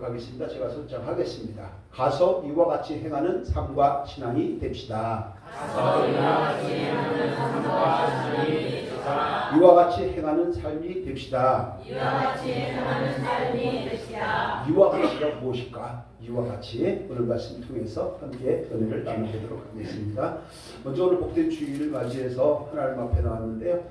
하겠습니다. 제가 선정하겠습니다. 가서 이와 같이 행하는 삶과 신앙이 됩시다. 가서 이와 같이 행하는 삶과 신앙이 됩시다. 이와 같이 행하는 삶이 됩시다. 이와 같이 행하는 삶이 됩시다. 이와 같이가 무엇일까? 이와 같이 오늘 말씀 통해서 함께 은혜를 나눠보도록 하겠습니다. 먼저 오늘 복된 주일을 맞이해서 하나님 앞에 나왔는데요.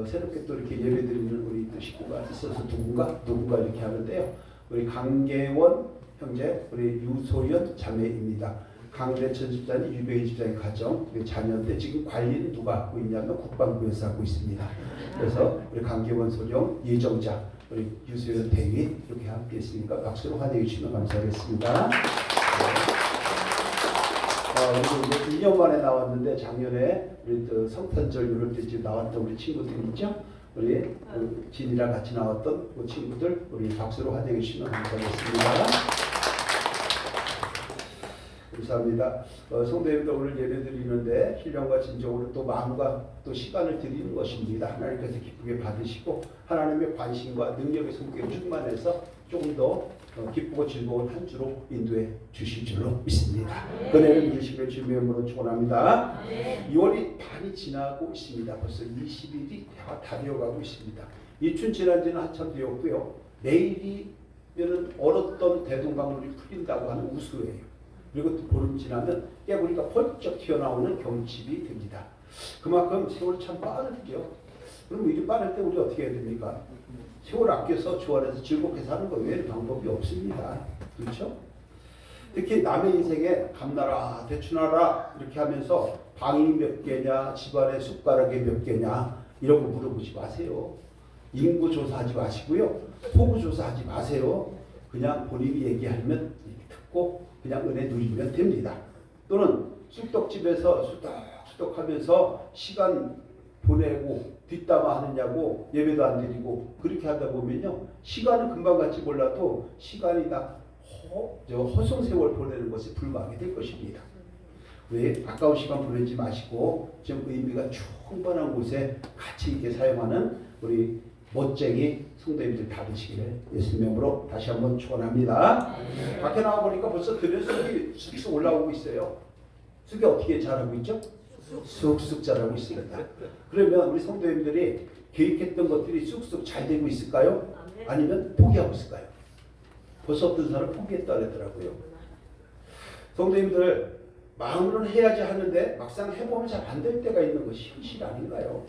새롭게 또 이렇게 예배드리는 우리 또 식구가 있어서 누군가 이렇게 하는데요. 우리 강계원 형제, 우리 유소연 자매입니다. 강대천 집사님, 유병희 집사님 가정, 우리 자녀인데 지금 관리는 누가 하고 있냐면 국방부에서 하고 있습니다. 그래서 우리 강계원 소령, 예정자, 우리 유소연 대위 이렇게 함께 했으니까 박수로 환영해 주시면 감사하겠습니다. 우리 2년 만에 나왔는데 작년에 우리 또 성탄절 이럴 때 지금 나왔던 우리 친구들 있죠? 우리 진이랑 같이 나왔던 그 친구들 우리 박수로 환영해 주시면 감사하겠습니다. 감사합니다. 성도님들 오늘 예배 드리는데 신령과 진정으로 또 마음과 또 시간을 드리는 것입니다. 하나님께서 기쁘게 받으시고 하나님의 관심과 능력의 손길을 충만해서 조금 더 기쁘고 즐거운 한 주로 인도해 주실 줄로 믿습니다. 은혜를 일심의 주님의 이름으로 축원합니다. 2월이 반이 지나고 있습니다. 벌써 20일이 다 되어가고 있습니다. 이춘 지난 지는 한참 되었고요. 내일이면은 얼었던 대동강물이 풀린다고 하는 우수예요. 그리고 또 보름 지나면 깨구리가 펄쩍 튀어나오는 경칩이 됩니다. 그만큼 세월이 참 빠르죠. 그럼 이렇게 빠를 때 우리 어떻게 해야 됩니까? 세월 아껴서 주 안에서 즐겁게 사는 것 외에는 방법이 없습니다. 그렇죠? 특히 남의 인생에 감나라 대추나라 이렇게 하면서 방이 몇 개냐, 집안의 숟가락이 몇 개냐 이런 거 물어보지 마세요. 인구 조사하지 마시고요. 포부 조사하지 마세요. 그냥 본인이 얘기하면 이렇게 듣고 그냥 은혜 누리면 됩니다. 또는 쑥떡집에서 수덕하면서 시간 보내고 뒷담화 하느냐고 예배도 안 드리고 그렇게 하다 보면요. 시간은 금방 갈지 몰라도 시간이 다 허송세월 보내는 것에 불과하게 될 것입니다. 왜 아까운 시간 보내지 마시고 좀 의미가 충분한 곳에 같이 있게 사용하는 우리 멋쟁이 성도님들 다 되시기를 예수님의 이름으로 다시 한번 축원합니다. 밖에 나와보니까 벌써 들에 쑥이 쑥 올라오고 있어요. 쑥이 어떻게 자라고 있죠? 쑥쑥 자라고 있습니다. 그러면 우리 성도님들이 계획했던 것들이 쑥쑥 잘 되고 있을까요? 아니면 포기하고 있을까요? 벌써 어떤 사람 포기했다 그랬더라고요. 성도님들 마음으로는 해야지 하는데 막상 해보면 잘 안 될 때가 있는 것이 현실 아닌가요?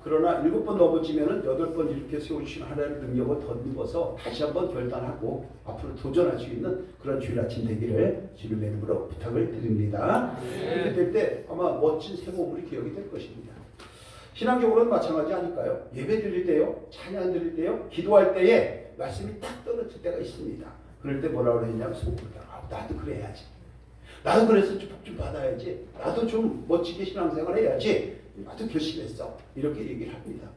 그러나 7번 넘어지면은 8번 이렇게 세우신 하나님의 능력을 덧입어서 다시 한번 결단하고 앞으로 도전할 수 있는 그런 주일 아침 되기를 주님의 이름으로 부탁을 드립니다. 이렇게 될 때 아마 멋진 새 몸으로 기억이 될 것입니다. 신앙적으로는 마찬가지 아닐까요? 예배 드릴 때요, 찬양 드릴 때요, 기도할 때에 말씀이 딱 떨어질 때가 있습니다. 그럴 때 뭐라고 그러냐면 속으로 나도 그래야지. 나도 그래서 좀 복 좀 받아야지. 나도 좀 멋지게 신앙생활 해야지. 나도 결심했어. 이렇게 얘기를 합니다.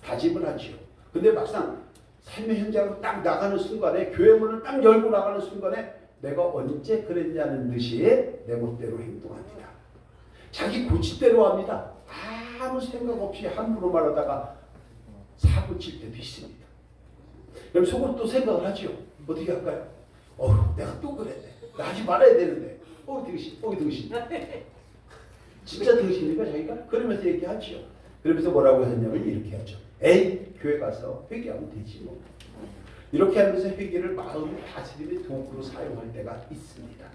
다짐을 하지요. 근데 막상 삶의 현장으로 딱 나가는 순간에 교회 문을 딱 열고 나가는 순간에 내가 언제 그랬냐는 듯이 내 멋대로 행동합니다. 자기 고집대로 합니다. 아무 생각 없이 함부로 말하다가 사고 칠 때도 있습니다. 그럼 속으로 또 생각을 하지요. 어떻게 할까요? 내가 또 그랬네. 나 하지 말아야 되는데. 등신. 진짜 등신입니까 자기가? 그러면서 얘기하죠. 그러면서 뭐라고 하냐면 이렇게 하죠. 에이 교회 가서 회개하면 되지 뭐. 이렇게 하면서 회개를 마음의 다스림의 도구로 사용할 때가 있습니다.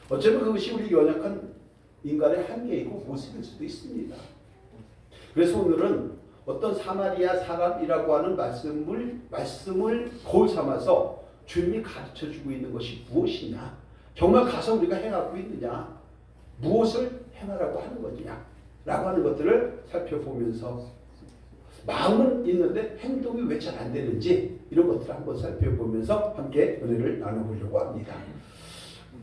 어쩌면 그것이 우리 연약한 인간의 한계이고 모습일 수도 있습니다. 그래서 오늘은 어떤 사마리아 사람이라고 하는 말씀을 거울 삼아서 주님이 가르쳐주고 있는 것이 무엇이냐, 정말 가서 우리가 행하고 있느냐, 무엇을 행하라고 하는 거냐 라고 하는 것들을 살펴보면서 마음은 있는데 행동이 왜 잘 안 되는지 이런 것들을 한번 살펴보면서 함께 은혜를 나눠보려고 합니다.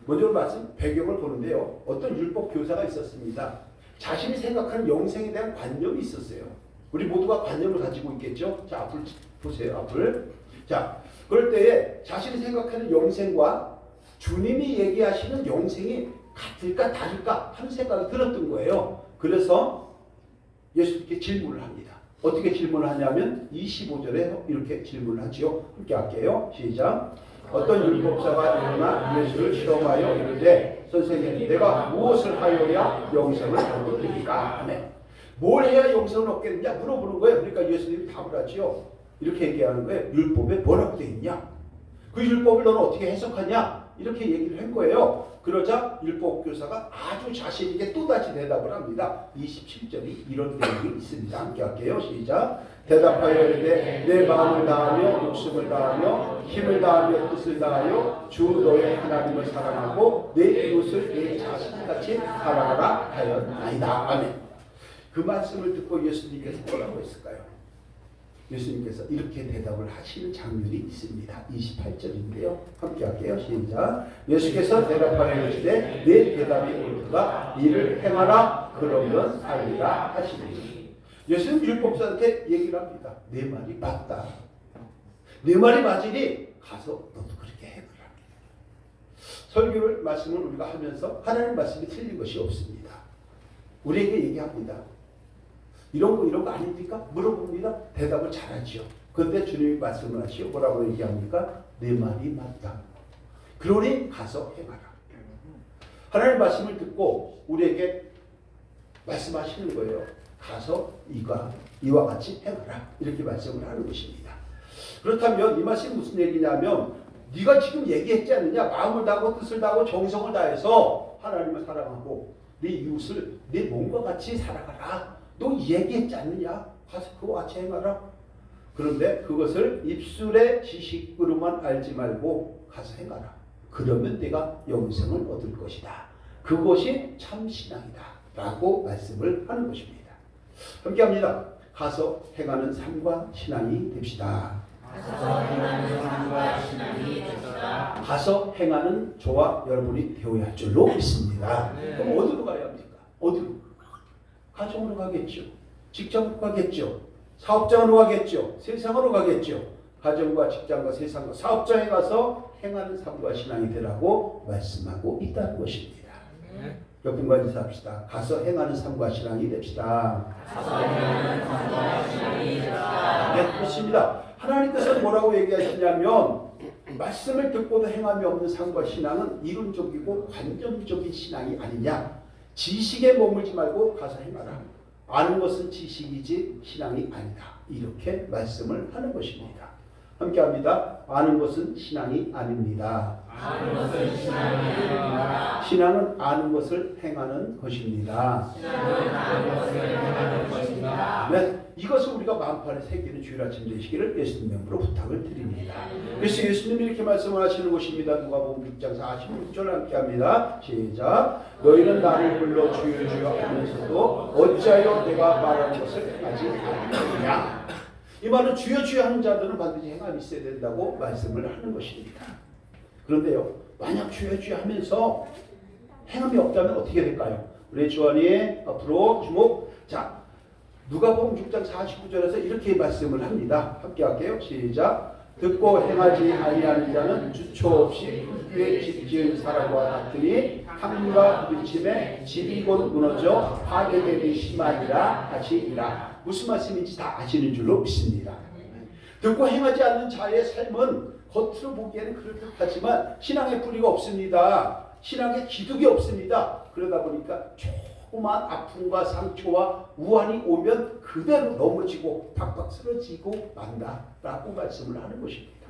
먼저 말씀 배경을 보는데요. 어떤 율법 교사가 있었습니다. 자신이 생각하는 영생에 대한 관념이 있었어요. 우리 모두가 관념을 가지고 있겠죠. 자, 앞을 보세요. 앞을. 자, 그럴 때에 자신이 생각하는 영생과 주님이 얘기하시는 영생이 같을까 다를까 하는 생각이 들었던 거예요. 그래서 예수님께 질문을 합니다. 어떻게 질문하냐면 25절에 이렇게 질문하지요. 함께 할게요. 시작. 어떤 율법사가 일어나 예수를 시험하여 이르되 선생님 내가 무엇을 하여야 영생을 얻으리까? 아멘. 뭘 해야 영생을 얻게 되냐 물어보는 거예요. 그러니까 예수님이 답을 하지요. 이렇게 얘기하는 거예요. 율법에 뭐라고 되어 있냐? 그 율법을 너는 어떻게 해석하냐? 이렇게 얘기를 한 거예요. 그러자 율법교사가 아주 자신 있게 또다시 대답을 합니다. 27절이 이런 내용이 있습니다. 함께 할게요. 시작. 대답하여 이르되 내 마음을 다하며 목숨을 다하며 힘을 다하며 뜻을 다하여 주 너의 하나님을 사랑하고 내 이웃을 내 자신같이 사랑하라 하였나이다. 아멘. 그 말씀을 듣고 예수님께서 뭐라고 했을까요? 예수님께서 이렇게 대답을 하시는 장면이 있습니다. 28절인데요. 함께 할게요. 시작. 예수께서 대답하여 이르시되 내 대답이 옳도다. 이를 행하라. 그러면 살리라 하시니. 예수님 율법사한테 얘기를 합니다. 내 말이 맞다. 내 말이 맞으니 가서 너도 그렇게 해보라. 설교를 말씀을 우리가 하면서 하나님 말씀이 틀린 것이 없습니다. 우리에게 얘기합니다. 이런 거 아닙니까? 물어봅니다. 대답을 잘하지요. 그런데 주님이 말씀을 하시오. 뭐라고 얘기합니까? 내 말이 맞다. 그러니 가서 행하라. 하나님의 말씀을 듣고 우리에게 말씀하시는 거예요. 가서 이와 같이 행하라. 이렇게 말씀을 하는 것입니다. 그렇다면 이 말씀이 무슨 얘기냐면 네가 지금 얘기했지 않느냐? 마음을 다하고 뜻을 다하고 정성을 다해서 하나님을 사랑하고 네 이웃을 내 몸과 같이 살아가라. 너 얘기했지 않느냐? 가서 그와 같이 행하라. 그런데 그것을 입술의 지식으로만 알지 말고 가서 행하라. 그러면 내가 영생을 얻을 것이다. 그것이 참 신앙이다. 라고 말씀을 하는 것입니다. 함께 합니다. 가서 행하는 삶과 신앙이 됩시다. 가서 행하는 삶과 신앙이 됩시다. 가서 행하는 저와 여러분이 되어야 할 줄로 믿습니다. 그럼 어디로 가야 합니까? 어디로? 가정으로 가겠죠. 직장으로 가겠죠. 사업장으로 가겠죠. 세상으로 가겠죠. 가정과 직장과 세상과 사업장에 가서 행하는 삶과 신앙이 되라고 말씀하고 있다는 것입니다. 옆분과 인사합시다. 가서 행하는 삶과 신앙이 됩시다. 가서 행하는 삶과 신앙이 됩시다. 네, 그렇습니다. 하나님께서 뭐라고 얘기하시냐면 말씀을 듣고도 행함이 없는 삶과 신앙은 이론적이고 관념적인 신앙이 아니냐. 지식에 머물지 말고 가서 행하라. 아는 것은 지식이지 신앙이 아니다. 이렇게 말씀을 하는 것입니다. 함께 합니다. 아는 것은 신앙이 아닙니다. 아는 것은 신앙이 아닙니다. 신앙은 아는 것을 행하는 것입니다. 신앙은 아는 것을 행하는 것입니다. 네, 이것을 우리가 마음판에 새기는 주일 아침 되시기를 예수님 이름으로 부탁을 드립니다. 그래서 예수님이 이렇게 말씀을 하시는 것입니다. 누가복음 6장 46절 함께 합니다. 시작. 너희는 나를 불러 주여 주여 하면서도 어찌하여 내가 말하는 것을 행하지 않느냐. 이 말은 주여 주여 하는 자들은 반드시 행함이 있어야 된다고 말씀을 하는 것입니다. 그런데요, 만약 주여 주여 하면서 행함이 없다면 어떻게 될까요? 우리 주원이 앞으로 주목. 자, 누가복음 6장 49절에서 이렇게 말씀을 합니다. 함께 할게요. 시작. 듣고 행하지 아니하는 자는 주초 없이 흙에 집 지은 사람과 같으니 함과 부딪힘에 집이 곧 무너져 파괴됨이 심하니라 하시니라. 무슨 말씀인지 다 아시는 줄로 믿습니다. 듣고 행하지 않는 자의 삶은 겉으로 보기에는 그럴듯하지만 신앙의 뿌리가 없습니다. 신앙의 기둥이 없습니다. 그러다 보니까 조그만 아픔과 상처와 우환이 오면 그대로 넘어지고 팍팍 쓰러지고 만다라고 말씀을 하는 것입니다.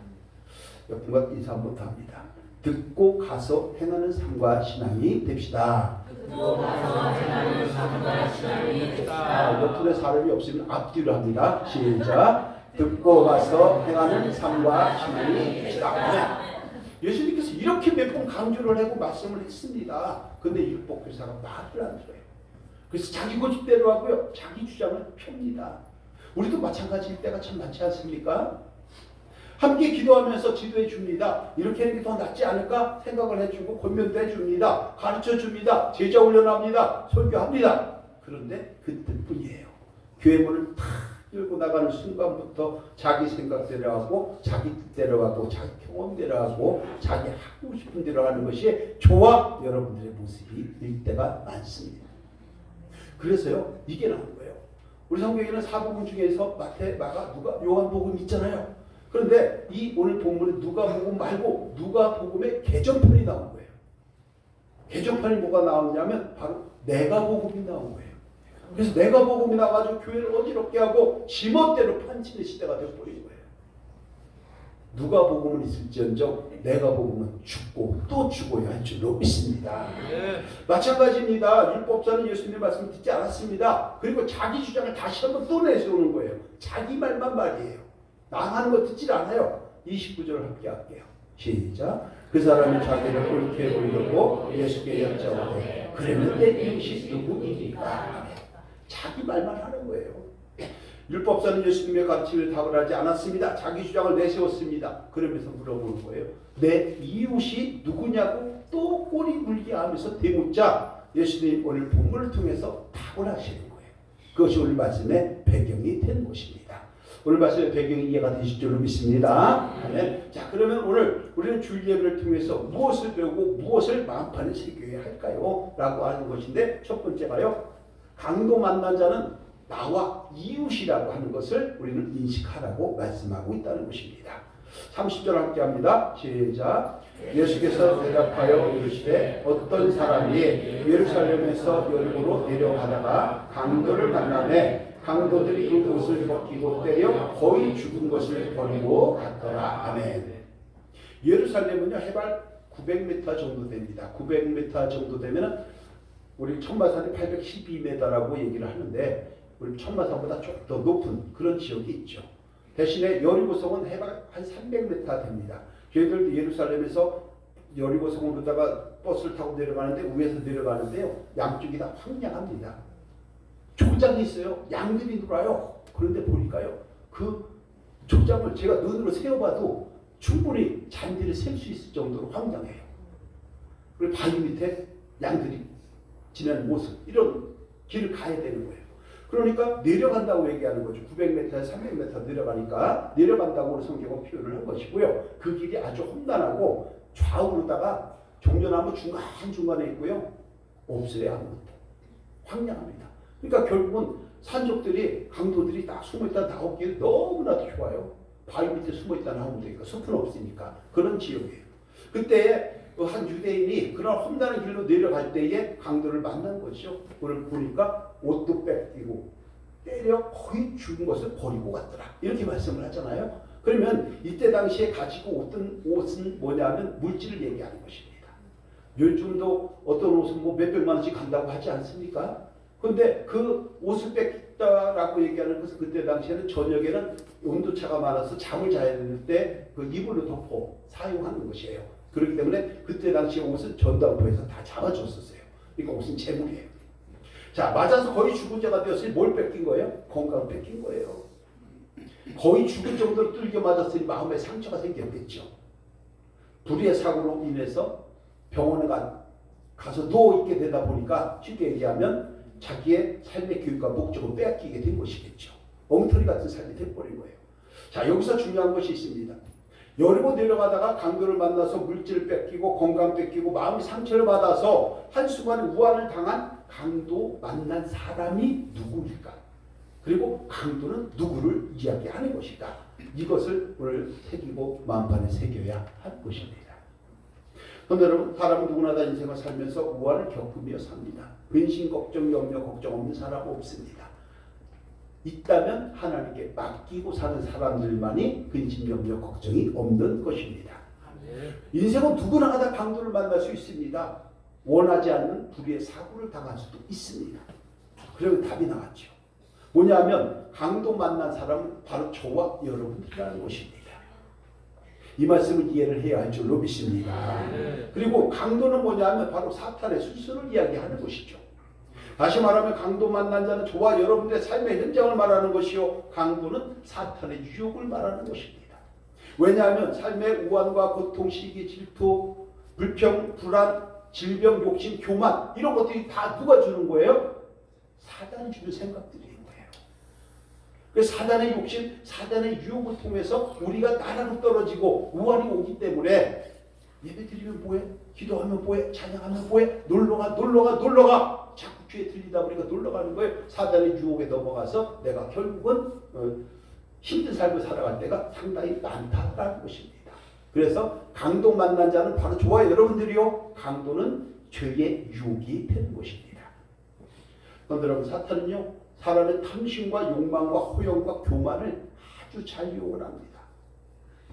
옆분과 인사 한번 합니다. 듣고 가서 행하는 삶과 신앙이 됩시다. 듣고 가서 행하는 삶과 신앙이 됩시다. 옆분에 사람이 없으면 앞뒤로 합니다. 시작. 듣고 가서 행하는 삶과 신앙이 됩시다. 예수님께서 이렇게 몇 번 강조를 하고 말씀을 했습니다. 근데 율법교사가 말을 안 들어요. 그래서 자기 고집대로 하고요. 자기 주장을 펴니다. 우리도 마찬가지일 때가 참 많지 않습니까? 함께 기도하면서 지도해 줍니다. 이렇게 하는 게 더 낫지 않을까 생각을 해주고 권면도 해줍니다. 가르쳐 줍니다. 제자 훈련합니다. 설교합니다. 그런데 그때뿐이에요. 교회 문을 탁 열고 나가는 순간부터 자기 생각대로 하고 자기 뜻대로 하고 자기 경험대로 하고 자기 하고 싶은 대로 하는 것이 저와 여러분들의 모습이 일 때가 많습니다. 그래서요, 이게 나온 거예요. 우리 성경에는 사복음 중에서 마태, 마가, 누가, 요한복음 있잖아요. 그런데 이 오늘 본문은 누가복음 말고 누가복음의 개정편이 나온 거예요. 개정편이 뭐가 나오냐면 바로 내가복음이 나온 거예요. 그래서 내가복음이 나와가지고 교회를 어지럽게 하고 지멋대로 판치는 시대가 되어버린 거예요. 누가복음은 있을지언정 내가복음은 죽고 또 죽어야 할 줄로 믿습니다. 마찬가지입니다. 율법사는 예수님의 말씀을 듣지 않았습니다. 그리고 자기 주장을 다시 한번 또 내세우는 거예요. 자기 말만 말이에요. 나가는 거 듣질 않아요. 29절을 함께 할게요. 시작. 그 사람이 자기를 옳게 보이려고 예수께 여쭤보되 그러면 내 이웃이 누구이니까? 자기 말만 하는 거예요. 율법사는 예수님의 가르침을 답을 하지 않았습니다. 자기 주장을 내세웠습니다. 그러면서 물어보는 거예요. 내 이웃이 누구냐고 또 꼬리 물게 하면서 대묻자 예수님 오늘 본문을 통해서 답을 하시는 거예요. 그것이 오늘 말씀의 배경이 된 것입니다. 오늘 말씀의 배경이 이해가 되실 줄로 믿습니다. 네. 자, 그러면 오늘 우리는 주일 예배를 통해서 무엇을 배우고 무엇을 마음판에 새겨야 할까요? 라고 하는 것인데 첫 번째가요. 강도 만난 자는 나와 이웃이라고 하는 것을 우리는 인식하라고 말씀하고 있다는 것입니다. 30절 함께 합니다. 시작. 예수께서 대답하여 이르시되 어떤 사람이 예루살렘에서 여리고로 내려가다가 강도를 만나매 강도들이 그 옷을 벗기고 때려 거의 죽은 것을 버리고 갔더라. 아멘. 예루살렘은요 해발 900m 정도 됩니다. 900m 정도 되면은 우리 천마산이 812m라고 얘기를 하는데 우리 천마산보다 조금 더 높은 그런 지역이 있죠. 대신에 여리고성은 해발 한 300m 됩니다. 저희들도 예루살렘에서 여리고성으로다가 버스를 타고 내려가는데 위에서 내려가는데요. 양쪽이 다 황량합니다. 초장이 있어요. 양들이 놀아요. 그런데 보니까요. 그 초장을 제가 눈으로 세어봐도 충분히 잔디를 셀 수 있을 정도로 황량해요. 그리고 바위 밑에 양들이 지내는 모습 이런 길을 가야 되는 거예요. 그러니까 내려간다고 얘기하는 거죠. 900m에서 300m 내려가니까 내려간다고 성경은 표현을 한 것이고요. 그 길이 아주 험난하고 좌우로다가 종려나무 중간중간에 있고요. 없어요. 아무것도. 황량합니다. 그러니까 결국은 산적들이 강도들이 딱 숨어있다 나오기에 너무나도 좋아요. 바위 밑에 숨어있다 나오면 되니까 숲은 없으니까 그런 지역이에요. 그때 한 유대인이 그런 험난한 길로 내려갈 때에 강도를 만난 것이죠. 그걸 보니까 옷도 뺏기고 때려 거의 죽은 것을 버리고 갔더라. 이렇게 말씀을 하잖아요. 그러면 이때 당시에 가지고 어떤 옷은 뭐냐면 물질을 얘기하는 것입니다. 요즘도 어떤 옷은 뭐 몇백만 원씩 간다고 하지 않습니까? 그런데 그 옷을 뺏겼다라고 얘기하는 것은 그때 당시에는 저녁에는 온도차가 많아서 잠을 자야 될 때 그 이불을 덮어 사용하는 것이에요. 그렇기 때문에 그때 당시에 옷은 전당포에서 다 잡아줬었어요. 그러니까 옷은 재물이에요. 자, 맞아서 거의 죽은 자가 되었으니 뭘 뺏긴 거예요? 건강을 뺏긴 거예요. 거의 죽을 정도로 뚫겨 맞았으니 마음에 상처가 생겼겠죠. 불의의 사고로 인해서 병원에 가서 누워있게 되다 보니까 쉽게 얘기하면 자기의 삶의 교육과 목적을 빼앗기게 된 것이겠죠. 엉터리 같은 삶이 돼버린 거예요. 자, 여기서 중요한 것이 있습니다. 여리고 내려가다가 강도를 만나서 물질을 뺏기고 건강 뺏기고 마음의 상처를 받아서 한순간에 우환을 당한 강도 만난 사람이 누구일까? 그리고 강도는 누구를 이야기하는 것일까? 이것을 오늘 새기고 마음판에 새겨야 할 것입니다. 그런데 여러분, 사람은 누구나 다 인생을 살면서 우환을 겪으며 삽니다. 근심, 걱정, 염려, 걱정 없는 사람 없습니다. 있다면 하나님께 맡기고 사는 사람들만이 근심, 염려, 걱정이 없는 것입니다. 인생은 누구나 다 강도를 만날 수 있습니다. 원하지 않는 불의의 사고를 당할 수도 있습니다. 그러면 답이 나왔죠. 뭐냐면 강도 만난 사람은 바로 저와 여러분들이라는 것입니다. 이 말씀을 이해를 해야 할 줄로 믿습니다. 그리고 강도는 뭐냐면 바로 사탄의 술수를 이야기하는 것이죠. 다시 말하면 강도 만난 자는 저와 여러분들의 삶의 현장을 말하는 것이요, 강도는 사탄의 유혹을 말하는 것입니다. 왜냐하면 삶의 우환과 고통, 시기, 질투, 불평, 불안, 질병, 욕심, 교만 이런 것들이 다 누가 주는 거예요? 사단이 주는 생각들인 거예요. 그래서 사단의 욕심, 사단의 유혹을 통해서 우리가 나라로 떨어지고 우환이 오기 때문에 예배 드리면 뭐해? 기도하면 뭐해? 찬양하면 뭐해? 놀러가. 자꾸 귀에 들리다 보니까 놀러가는 거예요. 사단의 유혹에 넘어가서 내가 결국은 힘든 삶을 살아갈 때가 상당히 많다라는 것입니다. 그래서 강도 만난 자는 바로 좋아요. 여러분들이요. 강도는 죄의 유혹이 되는 것입니다. 그런데 여러분 사탄은요. 사람의 탐심과 욕망과 허영과 교만을 아주 잘 이용을 합니다.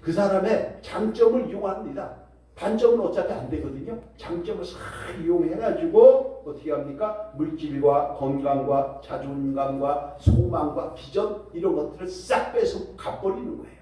그 사람의 장점을 이용합니다. 단점은 어차피 안 되거든요. 장점을 싹 이용해가지고 어떻게 합니까? 물질과 건강과 자존감과 소망과 비전 이런 것들을 싹 빼서 갚버리는 거예요.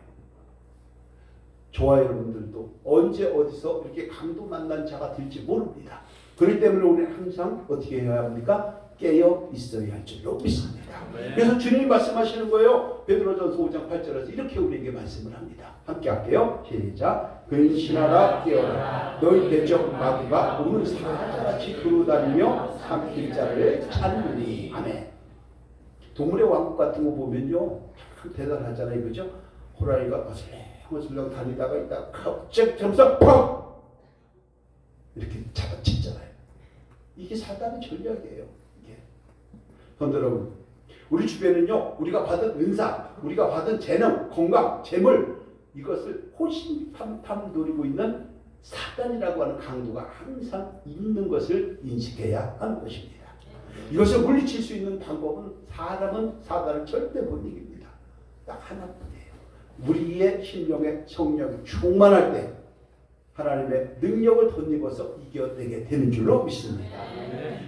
저와 여러분들도 언제 어디서 이렇게 강도 만난 자가 될지 모릅니다. 그렇기 때문에 우리는 항상 어떻게 해야 합니까? 깨어 있어야 할 줄로 믿습니다. 그래서 주님이 말씀하시는 거예요. 베드로전서 5장 8절에서 이렇게 우리에게 말씀을 합니다. 함께 할게요. 시작. 근신하라 깨어라. 너희 대적 마귀가 오는 사자같이 두루다니며 삼킬 자를 찾느니. 아멘. 동물의 왕국 같은 거 보면요. 참 대단하잖아요. 그죠? 호랑이가 어슬렁 다니다가 있다가 갑자기 점서 펑! 이렇게 잡아치잖아요. 이게 사단의 전략이에요. 그런데 여러분, 우리 주변은요, 우리가 받은 은사, 우리가 받은 재능, 건강, 재물, 이것을 호신탐탐 노리고 있는 사단이라고 하는 강도가 항상 있는 것을 인식해야 하는 것입니다. 이것을 물리칠 수 있는 방법은 사람은 사단을 절대 못 이깁니다. 딱 하나뿐이에요. 우리의 심령의 성령이 충만할 때 하나님의 능력을 덧입어서 이겨내게 되는 줄로 믿습니다.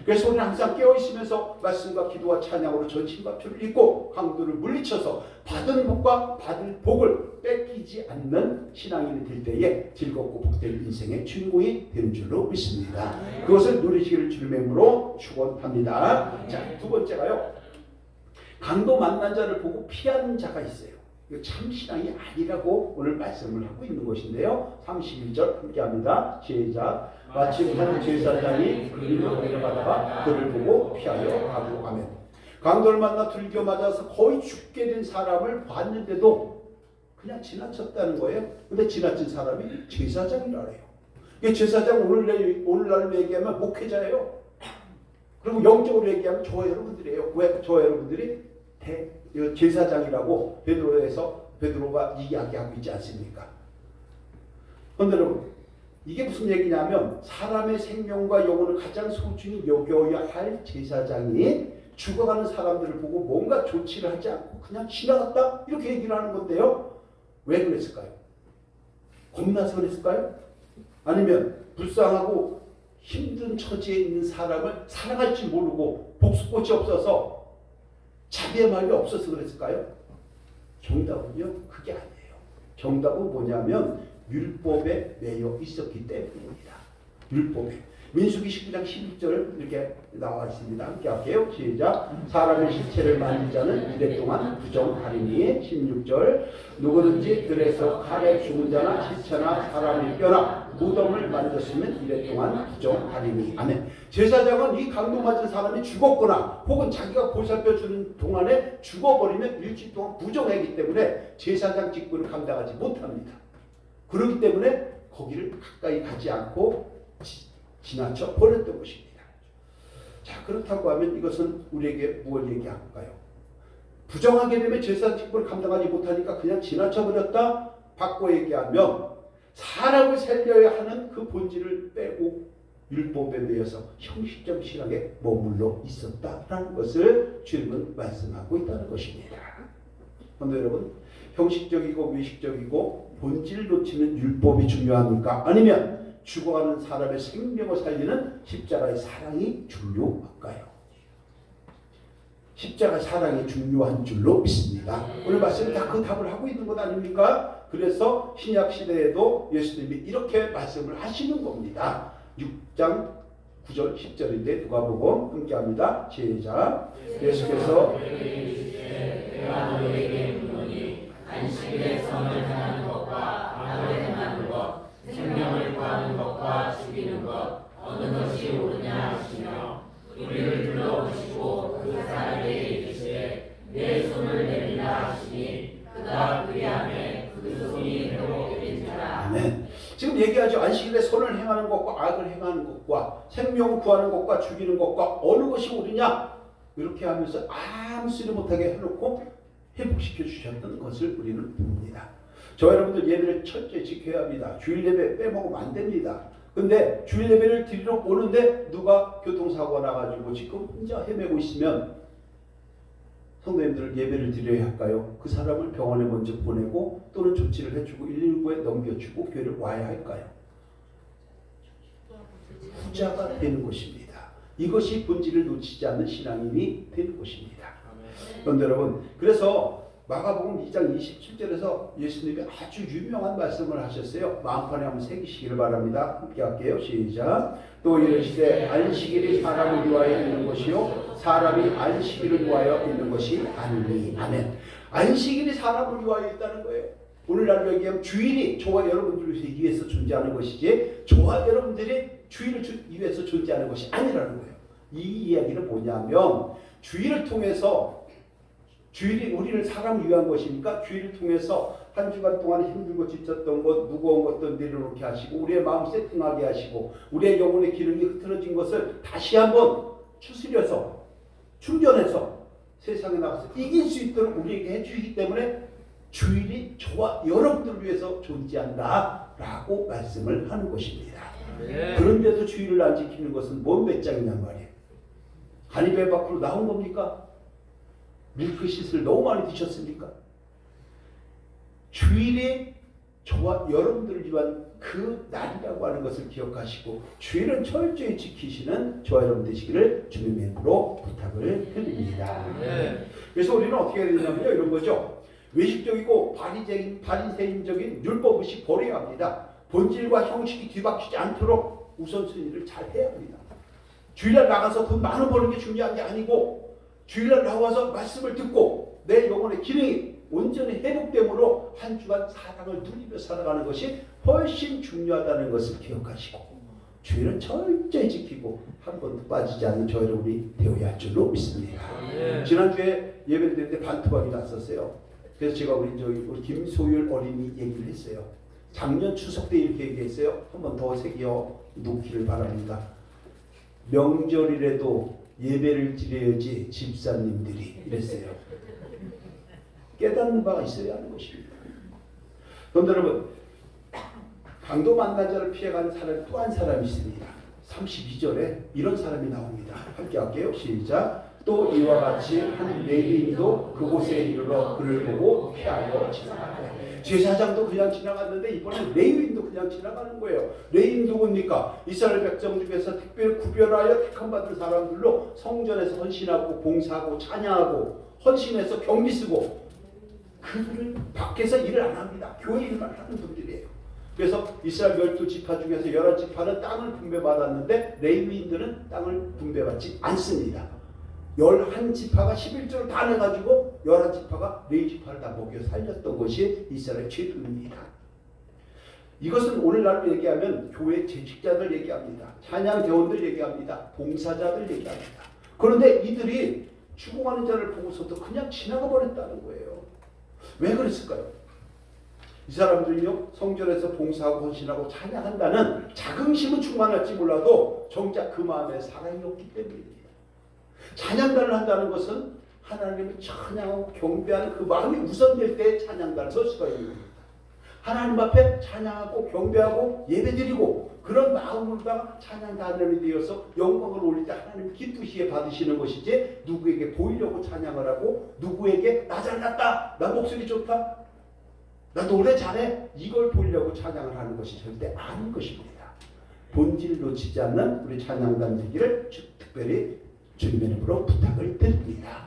그래서 우리는 항상 깨어있으면서 말씀과 기도와 찬양으로 전신갑주를 입고 강도를 물리쳐서 받은 복과 받을 복을 뺏기지 않는 신앙인이 될 때에 즐겁고 복될 인생의 주인공이 되는 줄로 믿습니다. 그것을 누리시기를 주님의 이름으로 축원합니다. 자, 두 번째가요. 강도 만난 자를 보고 피하는 자가 있어요. 이거 참 신앙이 아니라고 오늘 말씀을 하고 있는 것인데요. 31절 함께합니다. 시작. 마침 한 제사장이 그리로 내려가다가 그를 보고 피하여 가고. 아멘. 강도를 만나 들겨 맞아서 거의 죽게 된 사람을 봤는데도 그냥 지나쳤다는 거예요. 근데 지나친 사람이 제사장이라 해요. 이 제사장 오늘날로 얘기하면 목회자예요. 그리고 영적으로 얘기하면 저와 여러분들이에요. 왜 저와 여러분들이 제사장이라고 베드로가 이야기하고 있지 않습니까? 그런데 여러분, 이게 무슨 얘기냐면 사람의 생명과 영혼을 가장 소중히 여겨야 할 제사장이 죽어가는 사람들을 보고 뭔가 조치를 하지 않고 그냥 지나갔다 이렇게 얘기를 하는 건데요. 왜 그랬을까요? 겁나서 그랬을까요? 아니면 불쌍하고 힘든 처지에 있는 사람을 사랑할 줄 모르고 복수꽃이 없어서 자비의 마음이 없어서 그랬을까요? 정답은요, 그게 아니에요. 정답은 뭐냐면 율법에 매여 있었기 때문입니다. 율법에. 민수기 19장 11절 이렇게 나와 있습니다. 함께 할게요. 시작. 사람의 시체를 만진 자는 이래 동안 부정하리니. 16절. 누구든지 들에서 칼에 죽은 자나 시체나 사람의 뼈나 무덤을 만졌으면 이래 동안 부정하리니. 아멘. 제사장은 이 강도 맞은 사람이 죽었거나 혹은 자기가 보살펴주는 동안에 죽어버리면 일주일 동안 부정하기 때문에 제사장 직분을 감당하지 못합니다. 그렇기 때문에 거기를 가까이 가지 않고 지나쳐 버렸던 것입니다. 자, 그렇다고 하면 이것은 우리에게 무엇을 얘기할까요? 부정하게 되면 제사장 직분을 감당하지 못하니까 그냥 지나쳐 버렸다? 바꿔 얘기하면 사람을 살려야 하는 그 본질을 빼고 율법에 매여서 형식적 신앙에 머물러 있었다라는 것을 주님은 말씀하고 있다는 것입니다. 그런데 여러분, 형식적이고 외식적이고 본질을 놓치는 율법이 중요합니까? 아니면 죽어가는 사람의 생명을 살리는 십자가의 사랑이 중요할까요? 십자가 사랑이 중요한 줄로 믿습니다. 오늘 말씀은 다 그 답을 하고 있는 것 아닙니까? 그래서 신약 시대에도 예수님이 이렇게 말씀을 하시는 겁니다. 6장 9절 10절인데 누가복음 함께합니다. 시작. 예수께서 내가 너에게 묻노니 안식일에 성을 행하는 것과 악을 행하는 것, 생명을 구하는 것과 죽이는 것 어느 것이 옳으냐 하시며 우리를 불러오시고 그 사람에게 이르시되 내 손을 내밀라 하시니 그가 그리하매 그 손이 회복된 자라. 아멘. 지금 얘기하죠. 안식일에 선을 행하는 것과 악을 행하는 것과 생명을 구하는 것과 죽이는 것과 어느 것이 옳으냐 이렇게 하면서 아무 소리 못하게 해놓고 회복시켜 주셨던 것을 우리는 봅니다. 저와 여러분들 예배를 철저히 지켜야 합니다. 주일 예배 빼먹으면 안 됩니다. 근데 주일 예배를 드리러 오는데 누가 교통사고가 나가지고 지금 혼자 헤매고 있으면 성도님들 예배를 드려야 할까요? 그 사람을 병원에 먼저 보내고 또는 조치를 해주고 119에 넘겨주고 교회를 와야 할까요? 후자가 되는 것입니다. 이것이 본질을 놓치지 않는 신앙인이 되는 것입니다. 그런데 여러분, 그래서 마가복음 2장 27절에서 예수님이 아주 유명한 말씀을 하셨어요. 마음판에 한번 새기시기를 바랍니다. 함께 할게요. 시작. 또 이르시되 안식일이 사람을 위하여 있는 것이요 사람이 안식일을 위하여 있는 것이 아니니. 아멘. 안식일이 사람을 위하여 있다는 거예요. 오늘날 얘기하면 주일이 저와 여러분들을 위해서 존재하는 것이지 저와 여러분들이 주일을 위해서 존재하는 것이 아니라는 거예요. 이 이야기는 뭐냐면 주일을 통해서 주일이 우리를 사람을 위한 것이니까 주일을 통해서 한 주간 동안 힘들고 지쳤던 것, 무거운 것들 내려놓게 하시고 우리의 마음 세팅하게 하시고 우리의 영혼의 기능이 흐트러진 것을 다시 한번 추스려서 충전해서 세상에 나가서 이길 수 있도록 우리에게 해주시기 때문에 주일이 저와 여러분들을 위해서 존재한다라고 말씀을 하는 것입니다. 네. 그런데도 주일을 안 지키는 것은 뭔 배짱이냔 말이에요. 간이 배 밖으로 나온 겁니까? 밀크시슬 너무 많이 드셨습니까? 주일이 저와 여러분들을 위한 그 날이라고 하는 것을 기억하시고 주일은 철저히 지키시는 저와 여러분 되시기를 주님의 이름으로 부탁을 드립니다. 네. 그래서 우리는 어떻게 해야 되냐면요. 이런 거죠. 외식적이고 바리새인적인 율법의식 버려야 합니다. 본질과 형식이 뒤바뀌지 않도록 우선순위를 잘 해야 합니다. 주일날 나가서 돈 많이 버는 게 중요한 게 아니고 주일날 나와서 말씀을 듣고 내 영혼의 기능이 온전히 회복됨으로 한 주간 사랑을 누리며 살아가는 것이 훨씬 중요하다는 것을 기억하시고 주일은 철저히 지키고 한 번도 빠지지 않는 저 여러분이 되어야 할 줄로 믿습니다. 지난주에 예배 드릴 때 반토막이 났었어요. 그래서 제가 우리 김소율 어린이 얘기를 했어요. 작년 추석 때 이렇게 얘기했어요. 한 번 더 새겨 놓기를 바랍니다. 명절이라도 예배를 드려야지 집사님들이 이랬어요. 깨닫는 바가 있어야 하는 것입니다. 그런데 여러분, 강도 만난 자를 피해간 사람 또 한 사람이 있습니다. 32절에 이런 사람이 나옵니다. 함께 할게요. 시작. 또 이와 같이 한 레위인도 그곳에 이르러 그를 보고 피하여 지나가요. 제사장도 그냥 지나갔는데 이번엔 레위인도 그냥 지나가는 거예요. 레위인 누굽니까? 이스라엘 백성 중에서 특별히 구별하여 택함받은 사람들로 성전에서 헌신하고 봉사하고 찬양하고 헌신해서 경비 쓰고 그들은 밖에서 일을 안 합니다. 교회 일만 하는 분들이에요. 그래서 이스라엘 12지파 중에서 11지파는 땅을 분배받았는데 레위인들은 땅을 분배받지 않습니다. 11지파가 11조를 다 내가지고 11지파가 레위지파를 다 먹여 살렸던 것이 이스라엘 최초입니다. 이것은 오늘날로 얘기하면 교회 재직자들 얘기합니다. 찬양대원들 얘기합니다. 봉사자들 얘기합니다. 그런데 이들이 죽어가는 자를 보고서도 그냥 지나가 버렸다는 거예요. 왜 그랬을까요? 이 사람들은요, 성전에서 봉사하고 헌신하고 찬양한다는 자긍심은 충만할지 몰라도 정작 그 마음에 사랑이 없기 때문입니다. 찬양단을 한다는 것은 하나님을 찬양하고 경배하는 그 마음이 우선될 때 찬양단을 설 수가 있는 겁니다. 하나님 앞에 찬양하고 경배하고 예배드리고 그런 마음으로다가 찬양단원이 되어서 영광을 올릴 때 하나님 기쁘시게 받으시는 것이지 누구에게 보이려고 찬양을 하고 누구에게 나 잘났다, 나 목소리 좋다, 나 노래 잘해, 이걸 보이려고 찬양을 하는 것이 절대 아닌 것입니다. 본질을 놓치지 않는 우리 찬양단 되기를 특별히 주님의 이름으로 부탁을 드립니다.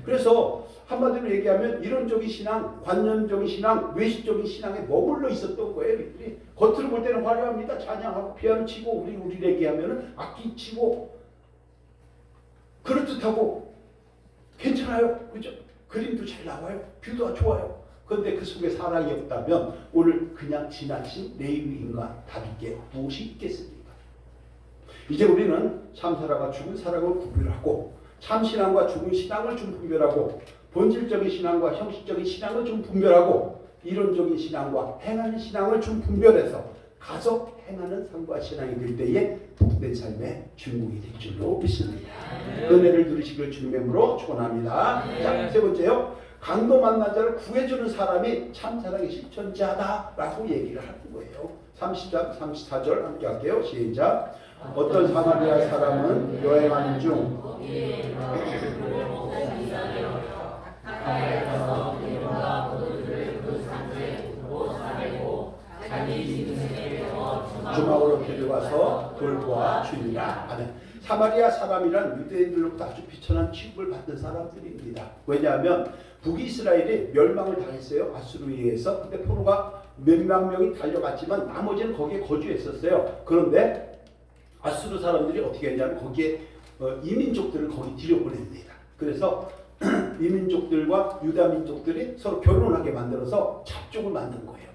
그래서 한마디로 얘기하면 이론적인 신앙, 관념적인 신앙, 외식적인 신앙에 머물러 있었던 거예요. 이들이 겉으로 볼 때는 화려합니다. 찬양하고 피아노 치고 우리 얘기하면은 악기 치고 그럴듯하고 괜찮아요. 그죠? 그림도 잘 나와요. 뷰도 좋아요. 그런데 그 속에 사랑이 없다면 오늘 그냥 지나친 레위인과 다를 게 무엇이 있겠습니까? 이제 우리는 참사랑과 죽은 사랑을 구별하고 참신앙과 죽은 신앙을 좀 분별하고 본질적인 신앙과 형식적인 신앙을 좀 분별하고 이론적인 신앙과 행하는 신앙을 좀 분별해서 가서 행하는 삶과 신앙이 될 때에 복된 삶의 주인공이 될 줄로 믿습니다. 은혜를 누리시길 주님의 이름으로 축원합니다. 자, 세 번째요. 강도 만난 자를 구해주는 사람이 참 사랑의 실천자다라고 얘기를 하는 거예요. 30장 34절 함께 할게요. 시작. 어떤 사마리아 사람은 여행하는 중 주막으로 데려가서 돌보아 주니라. 아멘. 사마리아 사람이란 유대인들로부터 아주 비천한 취급을 받는 사람들입니다. 왜냐하면 북이스라엘이 멸망을 당했어요. 아수르에 의해서. 근데 포로가 몇만 명이 달려갔지만 나머지는 거기에 거주했었어요. 그런데 아수르 사람들이 어떻게 했냐면 거기에 이민족들을 거기 들여보냅니다. 그래서 이민족들과 유다 민족들이 서로 결혼하게 만들어서 잡족을 만든 거예요.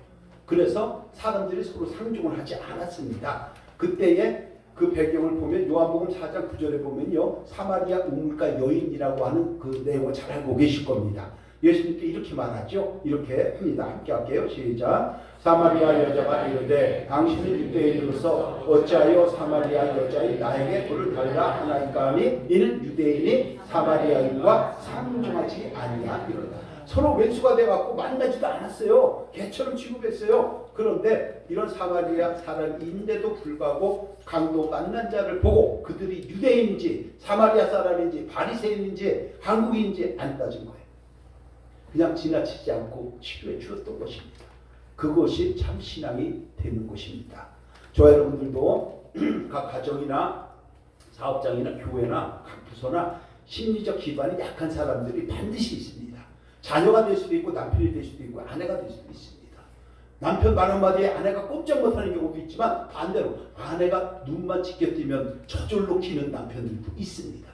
그래서 사람들이 서로 상종을 하지 않았습니다. 그때의 그 배경을 보면 요한복음 4장 9절에 보면요. 사마리아 우물가 여인이라고 하는 그 내용을 잘 알고 계실 겁니다. 예수님께 이렇게 말하죠. 이렇게 합니다. 함께 할게요. 시작. 사마리아 여자가 이르되 당신은 유대인으로서 어찌하여 사마리아 여자인 나에게 돌을 달라 하나이까 하니 이는 유대인이 사마리아인과 상종하지 아니하 이르다. 서로 왼수가 돼갖고 만나지도 않았어요. 개처럼 취급했어요. 그런데 이런 사마리아 사람인데도 불구하고 강도 만난 자를 보고 그들이 유대인인지 사마리아 사람인지 바리새인인지 한국인인지 안 따진 거예요. 그냥 지나치지 않고 치료해 주었던 것입니다. 그것이 참 신앙이 되는 것입니다. 저와 여러분들도 각 가정이나 사업장이나 교회나 각 부서나 심리적 기반이 약한 사람들이 반드시 있습니다. 자녀가 될 수도 있고 남편이 될 수도 있고 아내가 될 수도 있습니다. 남편 말 한마디에 아내가 꼼짝 못하는 경우도 있지만 반대로 아내가 눈만 지켜뜨면 저절로 키는 남편들도 있습니다.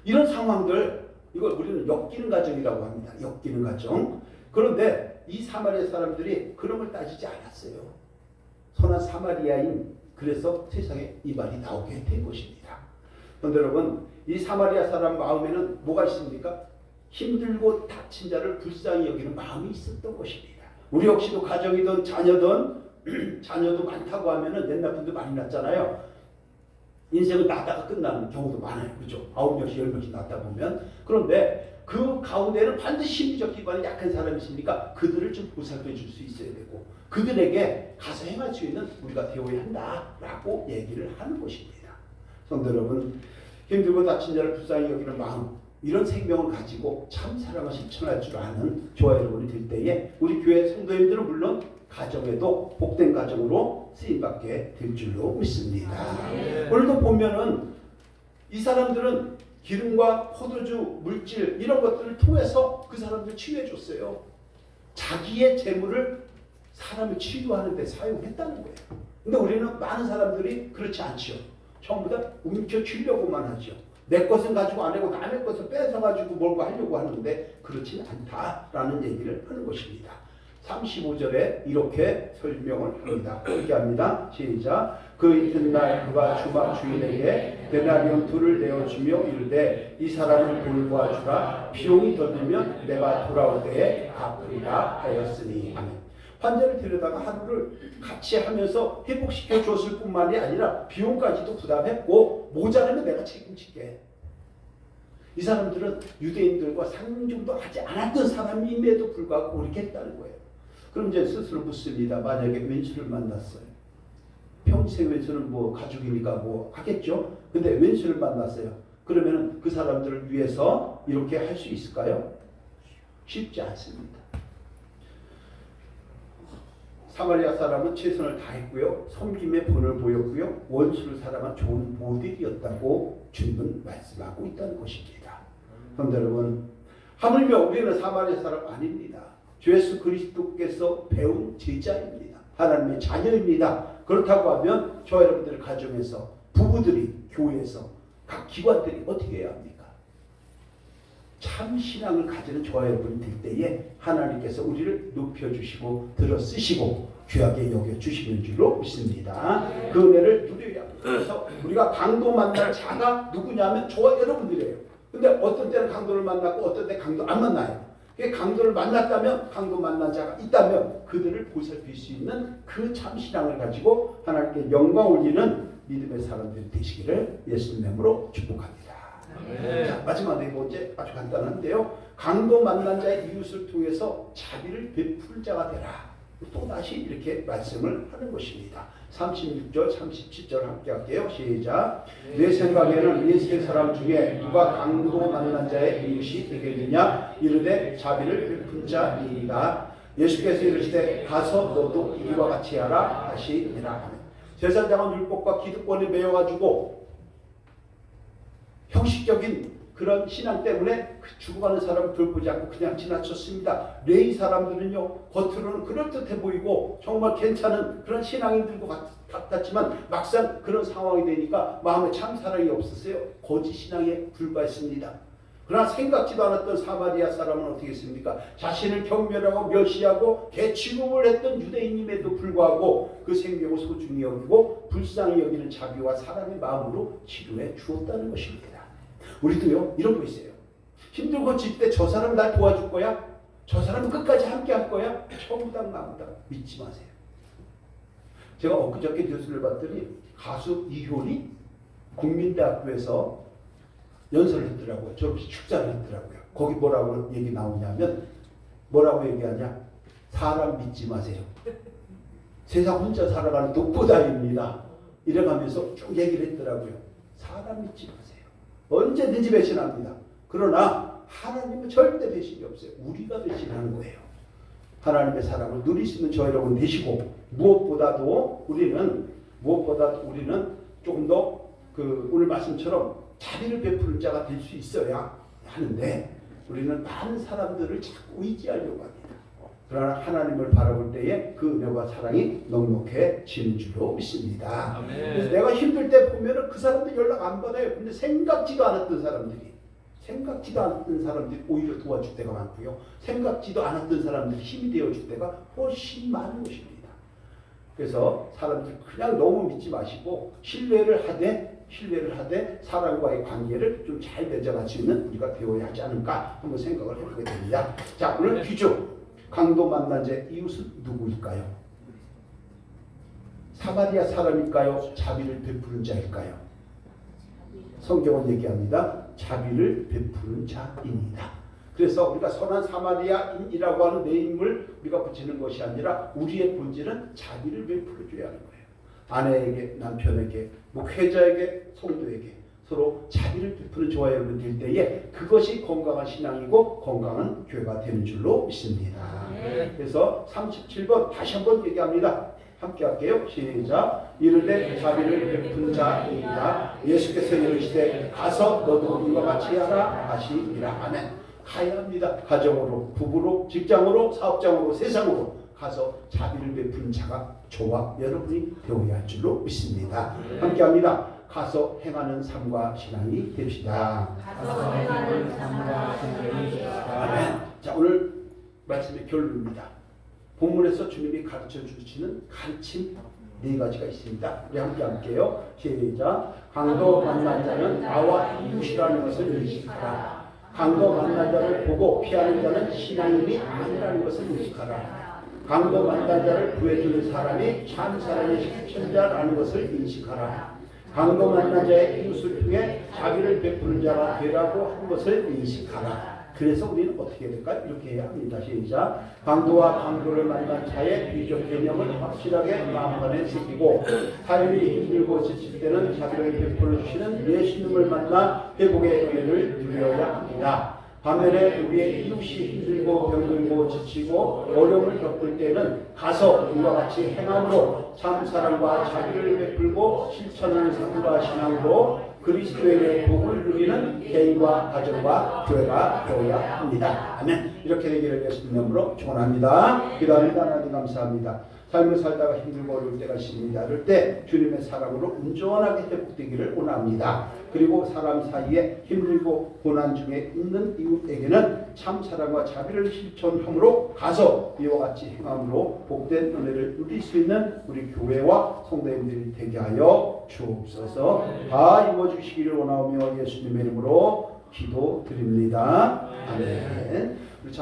이런 상황들 이걸 우리는 엮이는 가정이라고 합니다. 엮이는 가정. 그런데 이 사마리아 사람들이 그런 걸 따지지 않았어요. 선한 사마리아인 그래서 세상에 이 말이 나오게 된 것입니다. 그런데 여러분 이 사마리아 사람 마음에는 뭐가 있습니까? 힘들고 다친 자를 불쌍히 여기는 마음이 있었던 것입니다. 우리 역시도 가정이든 자녀든 자녀도 많다고 하면은 내 나쁜도 많이 났잖아요. 인생은 나다가 끝나는 경우도 많아요. 그죠? 9명씩 10명씩 낳다 보면. 그런데 그 가운데는 반드시 심리적 기반이 약한 사람이 있으니까 그들을 좀 보살펴 줄 수 있어야 되고 그들에게 가서 행할 수 있는 우리가 되어야 한다라고 얘기를 하는 것입니다. 성도 여러분, 힘들고 다친 자를 불쌍히 여기는 마음 이런 생명을 가지고 참 사랑을 실천할 줄 아는 저와 여러분이 될 때에 우리 교회 성도님들은 물론 가정에도 복된 가정으로 쓰임받게 될 줄로 믿습니다. 오늘도 보면은 이 사람들은 기름과 포도주, 물질 이런 것들을 통해서 그 사람들 치유해 줬어요. 자기의 재물을 사람을 치유하는 데 사용했다는 거예요. 근데 우리는 많은 사람들이 그렇지 않죠. 전부 다 움켜쥐려고만 하죠. 내 것은 가지고 안 하고 남의 것을 뺏어가지고 뭘고 하려고 하는데 그렇지 않다라는 얘기를 하는 것입니다. 35절에 이렇게 설명을 합니다. 이렇게 합니다. 시작. 그 이튿날 그가 주막 주인에게 데나리온 둘을 내어주며 이르되 이 사람을 돌보아주라. 비용이 더 들면 내가 돌아올 때에 갚으리라 하였으니. 아멘. 환자를 데려다가 하루를 같이 하면서 회복시켜 줬을 뿐만이 아니라 비용까지도 부담했고 모자라면 내가 책임질게. 이 사람들은 유대인들과 상종도 하지 않았던 사람임에도 불구하고 그렇게 했다는 거예요. 그럼 이제 스스로 묻습니다. 만약에 왼수를 만났어요. 평생 왼수는 뭐 가족이니까 뭐 하겠죠. 근데 왼수를 만났어요. 그러면 그 사람들을 위해서 이렇게 할 수 있을까요? 쉽지 않습니다. 사마리아 사람은 최선을 다했고요. 섬김의 본을 보였고요. 원수를 사랑한 좋은 모델이었다고 주님은 말씀하고 있다는 것입니다. 그런데 여러분, 하물며 우리는 사마리아 사람 아닙니다. 주 예수 그리스도께서 배운 제자입니다. 하나님의 자녀입니다. 그렇다고 하면 저와 여러분들의 가정에서 부부들이 교회에서 각 기관들이 어떻게 해야 합니까? 참 신앙을 가지는 저와 여러분이 될 때에 하나님께서 우리를 높여주시고 들어쓰시고 귀하게 여겨주시는 줄로 믿습니다. 그 은혜를 누려야 합니다. 그래서 우리가 강도 만날 자가 누구냐면 저와 여러분들이에요. 근데 어떤 때는 강도를 만나고 어떤 때 강도 안 만나요. 강도를 만났다면, 강도 만난 자가 있다면 그들을 보살필 수 있는 그 참 신앙을 가지고 하나님께 영광 올리는 믿음의 사람들이 되시기를 예수님 이름으로 축복합니다. 자, 마지막 네 번째 아주 간단한데요. 강도 만난 자의 이웃을 통해서 자비를 베풀 자가 되라. 또 다시 이렇게 말씀을 하는 것입니다. 36절, 37절 함께 할게요. 시작. 내 생각에는 이 세 사람 중에 누가 강도 만난 자의 이웃이 되겠느냐? 이르되 자비를 베푼 자이다. 예수께서 이르시되 가서 너도 이와 같이 하라 하시니라. 제사장은 율법과 기득권에 매여가지고 형식적인 그런 신앙 때문에 죽어가는 사람을 돌보지 않고 그냥 지나쳤습니다. 레위 사람들은요, 겉으로는 그럴듯해 보이고 정말 괜찮은 그런 신앙인들도 같았지만 막상 그런 상황이 되니까 마음에 참 사랑이 없었어요. 거짓 신앙에 불과했습니다. 그러나 생각지도 않았던 사마리아 사람은 어떻게 했습니까? 자신을 경멸하고 멸시하고 개취급을 했던 유대인임에도 불구하고 그 생명을 소중히 여기고 불쌍히 여기는 자비와 사랑의 마음으로 치료해 주었다는 것입니다. 우리도요, 이런 거 있어요. 힘들고 질 때 저 사람 날 도와줄 거야? 저 사람은 끝까지 함께 할 거야? 처음당 나무당 믿지 마세요. 제가 엊그저께 뉴스를 봤더니 가수 이효리 국민대학교에서 연설을 했더라고요. 졸업식 축사를 했더라고요. 거기 뭐라고 얘기 나오냐면 뭐라고 얘기하냐? 사람 믿지 마세요. 세상 혼자 살아가는 독보다입니다. 이래가면서 쭉 얘기를 했더라고요. 사람 믿지 마세요. 언제든지 배신합니다. 그러나 하나님은 절대 배신이 없어요. 우리가 배신하는 거예요. 하나님의 사랑을 누릴 수 있는 저 여러분 되시고 무엇보다도 우리는 조금 더 오늘 말씀처럼 자비를 베푸는 자가 될 수 있어야 하는데 우리는 많은 사람들을 자꾸 의지하려고 합니다. 그러나 하나님을 바라볼 때에 그 은혜와 사랑이 넉넉해지는 줄로 믿습니다. 그래서 내가 힘들 때 보면은 그 사람들 연락 안 받아요. 근데 생각지도 않았던 사람들이 오히려 도와줄 때가 많고요. 생각지도 않았던 사람들이 힘이 되어줄 때가 훨씬 많은 것입니다. 그래서 사람들 그냥 너무 믿지 마시고 신뢰를 하되 사람과의 관계를 좀 잘 맺어갈 수 있는 우리가 되어야 하지 않을까 한번 생각을 해보게 됩니다. 자, 오늘 퀴즈. 강도 만난 자의 이웃은 누구일까요? 사마리아 사람일까요? 자비를 베푸는 자일까요? 성경은 얘기합니다. 자비를 베푸는 자입니다. 그래서 우리가 선한 사마리아인이라고 하는 네임을 우리가 붙이는 것이 아니라 우리의 본질은 자비를 베풀어 줘야 하는 거예요. 아내에게, 남편에게, 목회자에게, 성도에게 서로 자비를 베푸는 저와 여러분 될 때에 그것이 건강한 신앙이고 건강한 교회가 되는 줄로 믿습니다. 그래서 37번 다시 한번 얘기합니다. 함께 할게요. 시작. 이르되 자비를 베푼 자이다. 예수께서 이르시되 가서 너도 이와 같이 하라 하시니라. 아멘. 가야 합니다. 가정으로, 부부로, 직장으로, 사업장으로, 세상으로 가서 자비를 베푸는 자가 저와 여러분이 되어야 할 줄로 믿습니다. 함께 합니다. 가서 행하는 삶과 신앙이 됩시다. 가서 행하는 삶과 신앙이 됩시다. 아멘. 자, 오늘 말씀의 결론입니다. 본문에서 주님이 가르쳐 주시는 가르침 네 가지가 있습니다. 우리 함께 할게요. 시작. 강도 만난 자는 나와 이웃이라는 것을 인식하라. 강도 만난 자를 보고 피하는 자는 신앙인이 아니라는 것을 인식하라. 강도 만난 자를 구해주는 사람이 참 사랑의 실천자라는 것을 인식하라. 강도 만난 자의 이웃을 통해 자비를 베푸는 자가 되라고 한 것을 인식하라. 그래서 우리는 어떻게 될까요? 이렇게 해야 합니다. 시작. 강도와 강도를 만난 자의 비적 개념을 확실하게 마음 안에 새기고 삶이 힘들고 지칠 때는 자비를 베풀어 주시는 예수님을 만나 회복의 은혜를 누려야 합니다. 반면에 우리의 이웃이 힘들고 병들고 지치고 어려움을 겪을 때는 가서 이와 같이 행함으로 참 사랑과 자비를 베풀고 실천하는 삶과 신앙으로 그리스도의 복을 누리는 개인과 가정과 교회가 되어야 합니다. 아멘. 이렇게 되기를 예수님 이름으로 축원합니다. 기도합니다. 하나님 감사합니다. 삶을 살다가 힘들고 어려울 때가 있습니다. 이럴 때 주님의 사랑으로 온전하게 회복되기를 원합니다. 그리고 사람 사이에 힘들고 고난 중에 있는 이웃에게는 참 사랑과 자비를 실천함으로 가서 이와 같이 행함으로 복된 은혜를 누릴 수 있는 우리 교회와 성도님들이 되게 하여 주옵소서. 다 이루어주시기를 원하오며 예수님의 이름으로 기도드립니다. 아멘. 우리